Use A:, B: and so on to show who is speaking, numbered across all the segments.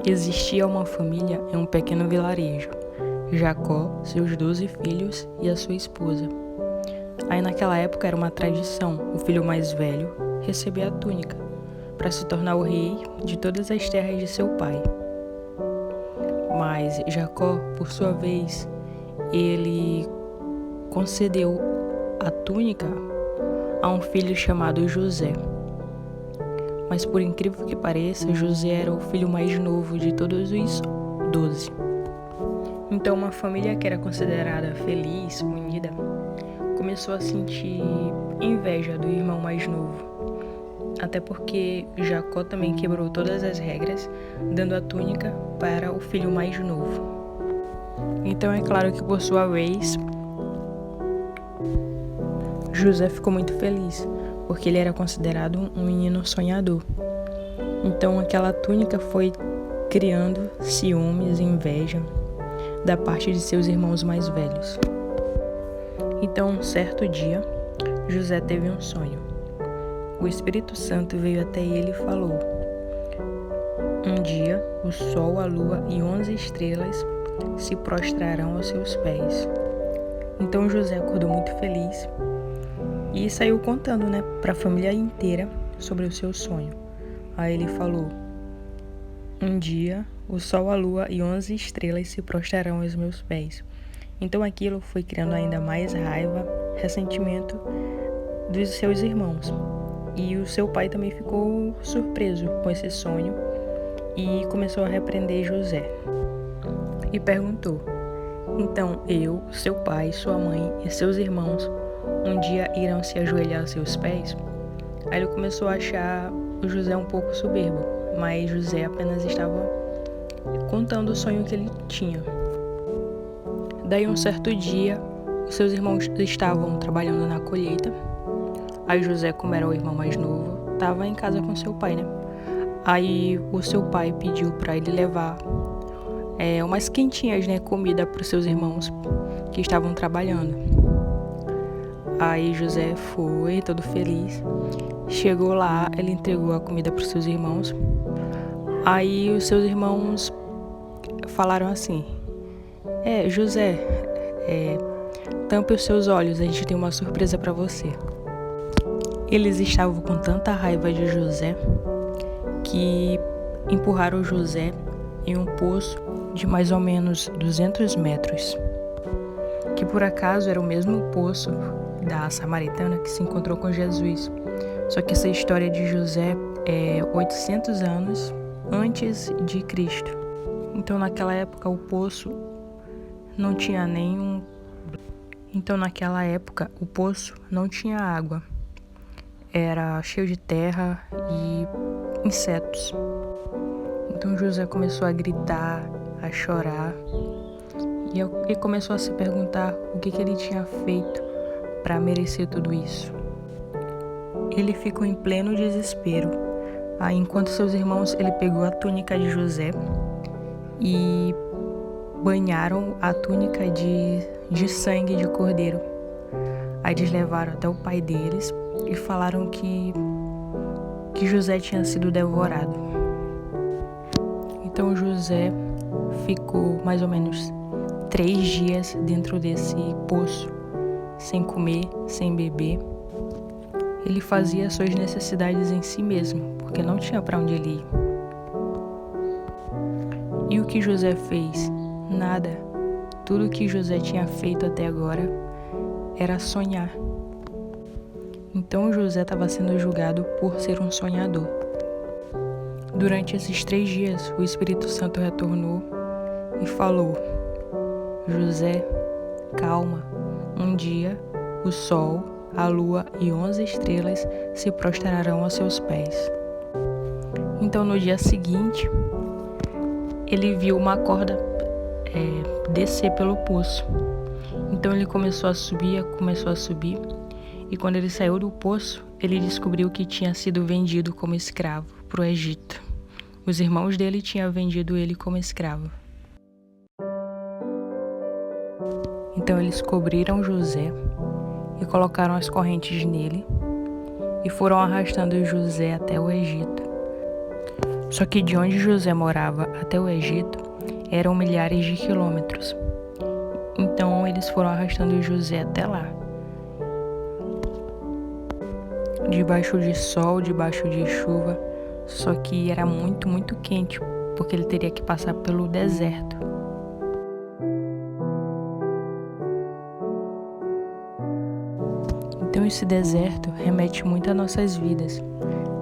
A: Existia uma família em um pequeno vilarejo. Jacó, seus 12 filhos e a sua esposa. Aí naquela época era uma tradição o filho mais velho receber a túnica para se tornar o rei de todas as terras de seu pai. Mas Jacó, por sua vez, ele concedeu a túnica a um filho chamado José. Mas por incrível que pareça, José era o filho mais novo de todos os 12. Então uma família que era considerada feliz, unida, começou a sentir inveja do irmão mais novo. Até porque Jacó também quebrou todas as regras, dando a túnica para o filho mais novo. Então é claro que por sua vez, José ficou muito feliz, porque ele era considerado um menino sonhador. Então aquela túnica foi criando ciúmes e inveja da parte de seus irmãos mais velhos. Então, um certo dia, José teve um sonho. O Espírito Santo veio até ele e falou: um dia, o sol, a lua e 11 estrelas se prostrarão aos seus pés. Então José acordou muito feliz e saiu contando, para a família inteira sobre o seu sonho. Aí ele falou: um dia, o sol, a lua e 11 estrelas se prostrarão aos meus pés. Então aquilo foi criando ainda mais raiva, ressentimento dos seus irmãos. E o seu pai também ficou surpreso com esse sonho e começou a repreender José. E perguntou: então eu, seu pai, sua mãe e seus irmãos um dia irão se ajoelhar aos seus pés? Aí ele começou a achar o José um pouco soberbo, mas José apenas estava contando o sonho que ele tinha. Daí um certo dia, os seus irmãos estavam trabalhando na colheita. Aí José, como era o irmão mais novo, estava em casa com seu pai, Aí o seu pai pediu para ele levar umas quentinhas, comida para os seus irmãos que estavam trabalhando. Aí José foi, todo feliz. Chegou lá, ele entregou a comida para os seus irmãos. Aí os seus irmãos falaram assim: José, tampe os seus olhos, a gente tem uma surpresa para você. Eles estavam com tanta raiva de José que empurraram José em um poço de mais ou menos 200 metros, que por acaso era o mesmo poço da samaritana que se encontrou com Jesus. Só que essa história de José é 800 anos antes de Cristo. Então naquela época o poço não tinha água. Era cheio de terra e insetos. Então José começou a gritar, a chorar, e começou a se perguntar o que ele tinha feito para merecer tudo isso. Ele ficou em pleno desespero. Aí, enquanto seus irmãos, ele pegou a túnica de José e banharam a túnica de sangue de cordeiro. Aí eles levaram até o pai deles e falaram que José tinha sido devorado. Então José ficou mais ou menos 3 dias dentro desse poço, sem comer, sem beber. Ele fazia suas necessidades em si mesmo, porque não tinha para onde ele ir. E o que José fez? Nada. Tudo que José tinha feito até agora era sonhar. Então José estava sendo julgado por ser um sonhador. Durante esses 3 dias, o Espírito Santo retornou e falou: José, calma. Um dia, o sol, a lua e 11 estrelas se prostrarão aos seus pés. Então no dia seguinte, ele viu uma corda descer pelo poço. Então ele começou a subir, e quando ele saiu do poço, ele descobriu que tinha sido vendido como escravo para o Egito. Os irmãos dele tinham vendido ele como escravo. Então eles cobriram José e colocaram as correntes nele e foram arrastando José até o Egito. Só que de onde José morava até o Egito eram milhares de quilômetros. Então eles foram arrastando José até lá. Debaixo de sol, debaixo de chuva, só que era muito, muito quente, porque ele teria que passar pelo deserto. Então esse deserto remete muito às nossas vidas,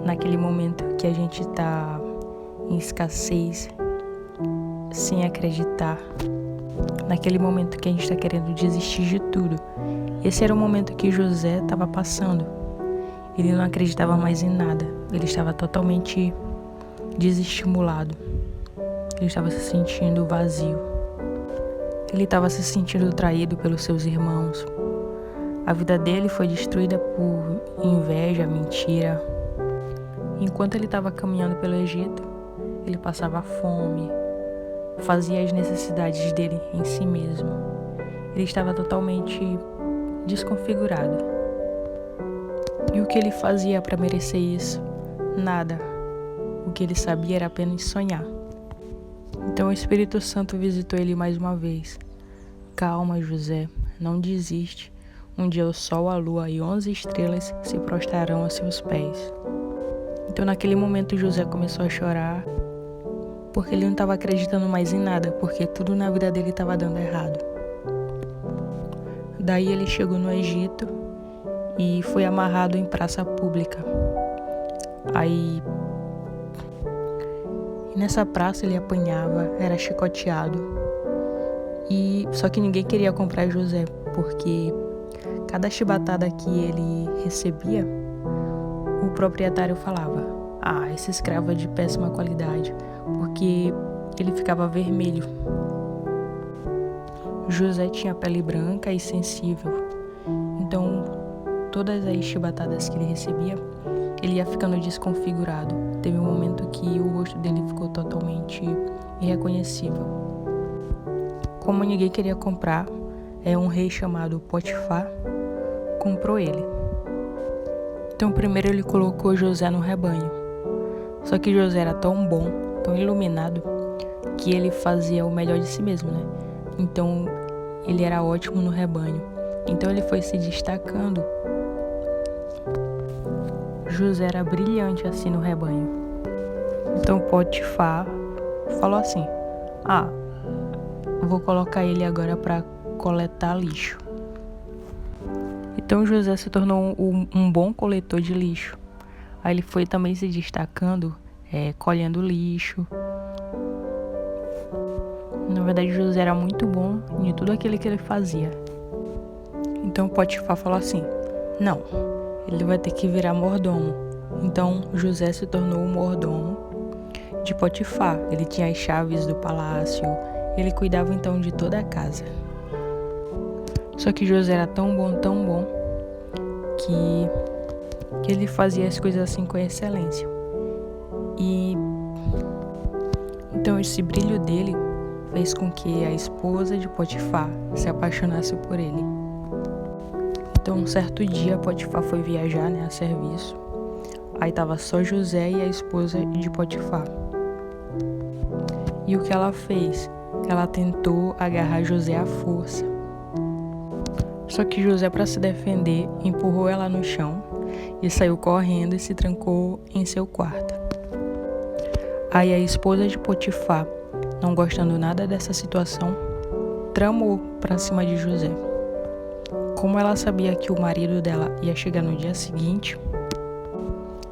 A: naquele momento que a gente está em escassez, sem acreditar, naquele momento que a gente está querendo desistir de tudo. Esse era o momento que José estava passando. Ele não acreditava mais em nada, ele estava totalmente desestimulado, ele estava se sentindo vazio, ele estava se sentindo traído pelos seus irmãos. A vida dele foi destruída por inveja, mentira. Enquanto ele estava caminhando pelo Egito, ele passava fome, fazia as necessidades dele em si mesmo. Ele estava totalmente desconfigurado. E o que ele fazia para merecer isso? Nada. O que ele sabia era apenas sonhar. Então o Espírito Santo visitou ele mais uma vez. Calma, José, não desiste. Um dia o sol, a lua e 11 estrelas se prostrarão a seus pés. Então naquele momento José começou a chorar, porque ele não estava acreditando mais em nada, porque tudo na vida dele estava dando errado. Daí ele chegou no Egito e foi amarrado em praça pública. Aí nessa praça ele apanhava, era chicoteado. Só que ninguém queria comprar José, porque cada chibatada que ele recebia, o proprietário falava: esse escravo é de péssima qualidade, porque ele ficava vermelho. José tinha pele branca e sensível, então todas as chibatadas que ele recebia, ele ia ficando desconfigurado. Teve um momento que o rosto dele ficou totalmente irreconhecível. Como ninguém queria comprar, um rei chamado Potifar comprou ele. Então primeiro ele colocou José no rebanho. Só que José era tão bom, tão iluminado, que ele fazia o melhor de si mesmo, né? Então ele era ótimo no rebanho. Então ele foi se destacando. José era brilhante assim no rebanho. Então Potifar falou assim: vou colocar ele agora para coletar lixo. Então José se tornou um bom coletor de lixo. Aí ele foi também se destacando, colhendo lixo. Na verdade, José era muito bom em tudo aquilo que ele fazia. Então Potifar falou assim: não, ele vai ter que virar mordomo. Então José se tornou o mordomo de Potifar. Ele tinha as chaves do palácio, ele cuidava então de toda a casa. Só que José era tão bom, que ele fazia as coisas assim com excelência. E então esse brilho dele fez com que a esposa de Potifar se apaixonasse por ele. Então um certo dia Potifar foi viajar, a serviço. Aí tava só José e a esposa de Potifar. E o que ela fez? Ela tentou agarrar José à força. Só que José, para se defender, empurrou ela no chão e saiu correndo e se trancou em seu quarto. Aí a esposa de Potifar, não gostando nada dessa situação, tramou para cima de José. Como ela sabia que o marido dela ia chegar no dia seguinte,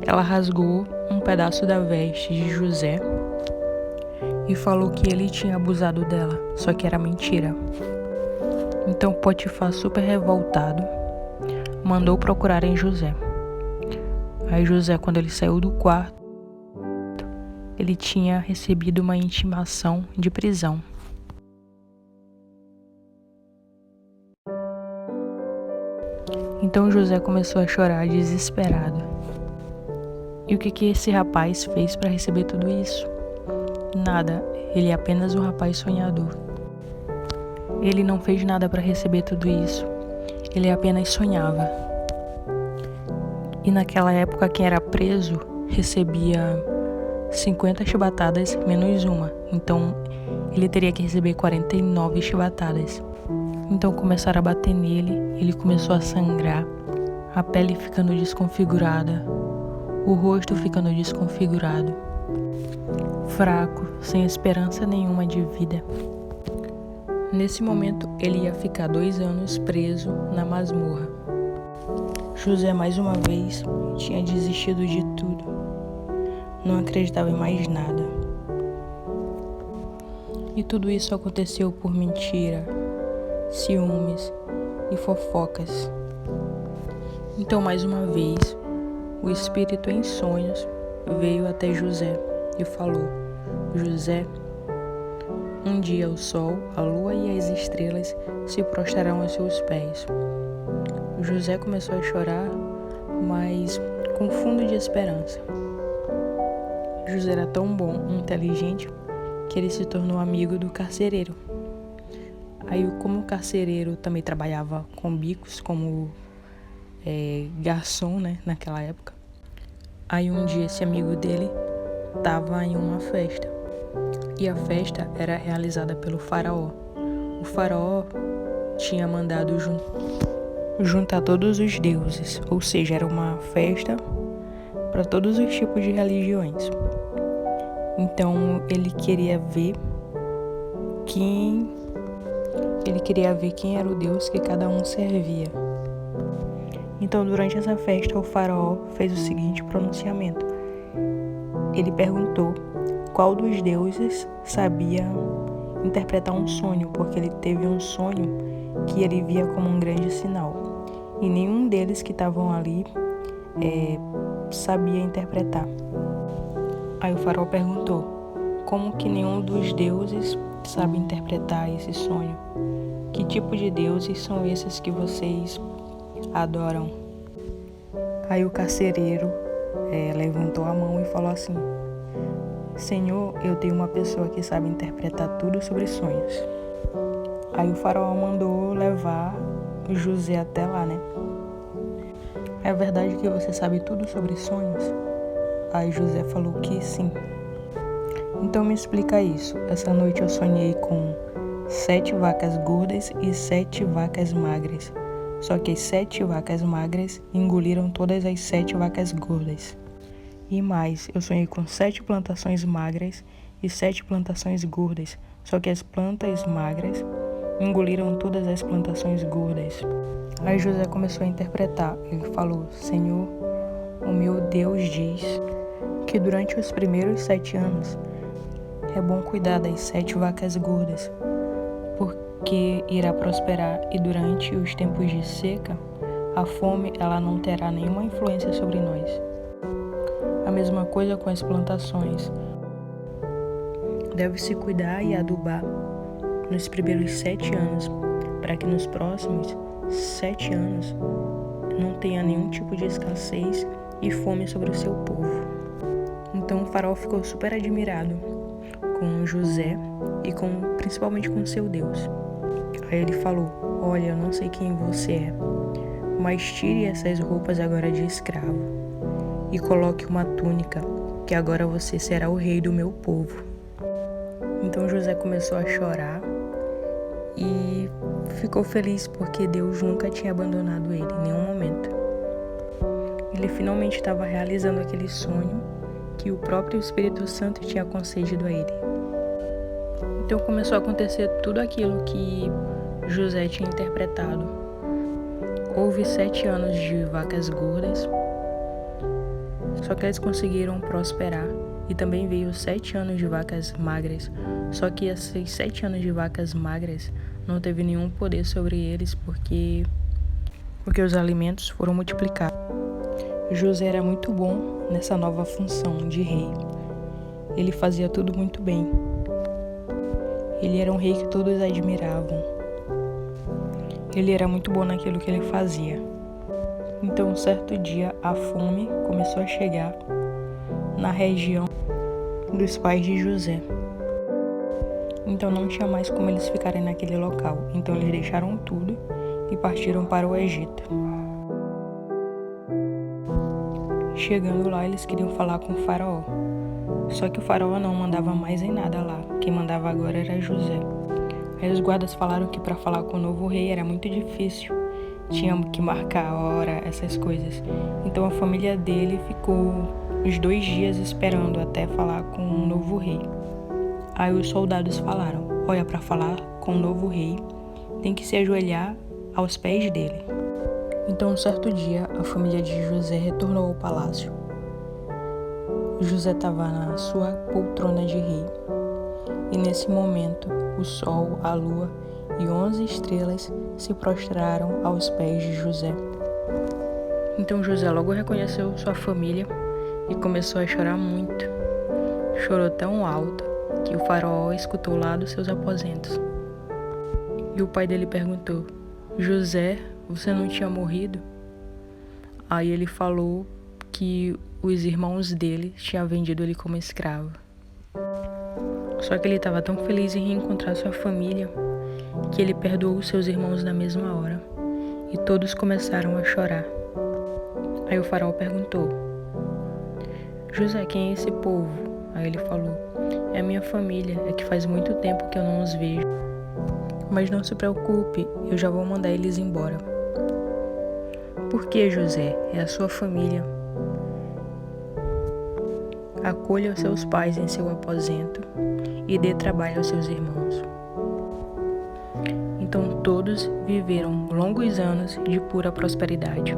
A: ela rasgou um pedaço da veste de José e falou que ele tinha abusado dela, só que era mentira. Então Potifar, super revoltado, mandou procurar em José. Aí José, quando ele saiu do quarto, ele tinha recebido uma intimação de prisão. Então José começou a chorar desesperado. E o que esse rapaz fez para receber tudo isso? Nada, ele é apenas um rapaz sonhador. Ele não fez nada para receber tudo isso. Ele apenas sonhava. E naquela época quem era preso recebia 50 chibatadas menos uma. Então ele teria que receber 49 chibatadas. Então começaram a bater nele, ele começou a sangrar, a pele ficando desconfigurada, o rosto ficando desconfigurado, fraco, sem esperança nenhuma de vida. Nesse momento, ele ia ficar 2 anos preso na masmorra. José, mais uma vez, tinha desistido de tudo. Não acreditava em mais nada. E tudo isso aconteceu por mentira, ciúmes e fofocas. Então, mais uma vez, o espírito em sonhos veio até José e falou: José, um dia o sol, a lua e as estrelas se prostrarão aos seus pés. José começou a chorar, mas com fundo de esperança. José era tão bom, inteligente, que ele se tornou amigo do carcereiro. Aí, como o carcereiro também trabalhava com bicos, como garçom, né, naquela época. Aí um dia esse amigo dele estava em uma festa. E a festa era realizada pelo faraó. O faraó tinha mandado juntar todos os deuses, ou seja, era uma festa para todos os tipos de religiões. Então ele queria ver quem era o deus que cada um servia. Então, durante essa festa, o faraó fez o seguinte pronunciamento. Ele perguntou qual dos deuses sabia interpretar um sonho, porque ele teve um sonho que ele via como um grande sinal. E nenhum deles que estavam ali sabia interpretar. Aí o faraó perguntou: como que nenhum dos deuses sabe interpretar esse sonho? Que tipo de deuses são esses que vocês adoram? Aí o carcereiro levantou a mão e falou assim: Senhor, eu tenho uma pessoa que sabe interpretar tudo sobre sonhos. Aí o faraó mandou levar José até lá, né? É verdade que você sabe tudo sobre sonhos? Aí José falou que sim. Então me explica isso. Essa noite eu sonhei com 7 vacas gordas e 7 vacas magras. Só que as 7 vacas magras engoliram todas as 7 vacas gordas. E mais, eu sonhei com 7 plantações magras e 7 plantações gordas. Só que as plantas magras engoliram todas as plantações gordas. Aí José começou a interpretar. Ele falou: Senhor, o meu Deus diz que durante os primeiros 7 anos é bom cuidar das 7 vacas gordas, porque irá prosperar, e durante os tempos de seca, a fome ela não terá nenhuma influência sobre nós. A mesma coisa com as plantações. Deve-se cuidar e adubar nos primeiros 7 anos, para que nos próximos 7 anos não tenha nenhum tipo de escassez e fome sobre o seu povo. Então o faraó ficou super admirado com José e principalmente com seu Deus. Aí ele falou: olha, eu não sei quem você é, mas tire essas roupas agora de escravo e coloque uma túnica, que agora você será o rei do meu povo. Então José começou a chorar e ficou feliz porque Deus nunca tinha abandonado ele em nenhum momento. Ele finalmente estava realizando aquele sonho que o próprio Espírito Santo tinha concedido a ele. Então começou a acontecer tudo aquilo que José tinha interpretado. Houve 7 anos de vacas gordas, só que eles conseguiram prosperar. E também veio 7 anos de vacas magras, só que esses 7 anos de vacas magras não teve nenhum poder sobre eles, porque os alimentos foram multiplicados. José era muito bom nessa nova função de rei. Ele fazia tudo muito bem. Ele era um rei que todos admiravam. Ele era muito bom naquilo que ele fazia. Então, um certo dia, a fome começou a chegar na região dos pais de José. Então não tinha mais como eles ficarem naquele local. Então eles deixaram tudo e partiram para o Egito. Chegando lá, eles queriam falar com o faraó. Só que o faraó não mandava mais em nada lá. Quem mandava agora era José. Aí os guardas falaram que para falar com o novo rei era muito difícil. Tinha que marcar a hora, essas coisas. Então a família dele ficou uns 2 dias esperando até falar com o novo rei. Aí os soldados falaram: olha, para falar com o novo rei, tem que se ajoelhar aos pés dele. Então, um certo dia, a família de José retornou ao palácio. José estava na sua poltrona de rei. E nesse momento, o sol, a lua e 11 estrelas se prostraram aos pés de José. Então José logo reconheceu sua família e começou a chorar muito. Chorou tão alto que o faraó escutou lá dos seus aposentos. E o pai dele perguntou: José, você não tinha morrido? Aí ele falou que os irmãos dele tinham vendido ele como escravo. Só que ele estava tão feliz em reencontrar sua família que ele perdoou os seus irmãos na mesma hora. E todos começaram a chorar. Aí o faraó perguntou: José, quem é esse povo? Aí ele falou: é a minha família, é que faz muito tempo que eu não os vejo. Mas não se preocupe, eu já vou mandar eles embora. Por que, José? É a sua família. Acolha os seus pais em seu aposento e dê trabalho aos seus irmãos. Então todos viveram longos anos de pura prosperidade.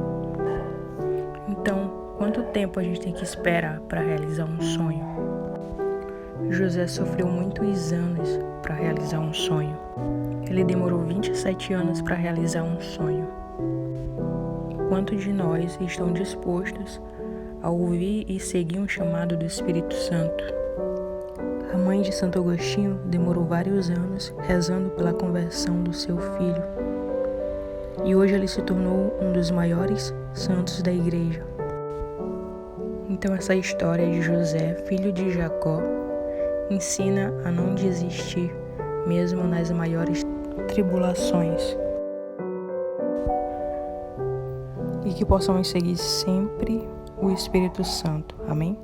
A: Então, quanto tempo a gente tem que esperar para realizar um sonho? José sofreu muitos anos para realizar um sonho. Ele demorou 27 anos para realizar um sonho. Quantos de nós estão dispostos a ouvir e seguir um chamado do Espírito Santo? A mãe de Santo Agostinho demorou vários anos rezando pela conversão do seu filho. E hoje ele se tornou um dos maiores santos da igreja. Então essa história de José, filho de Jacó, ensina a não desistir, mesmo nas maiores tribulações. E que possamos seguir sempre o Espírito Santo. Amém?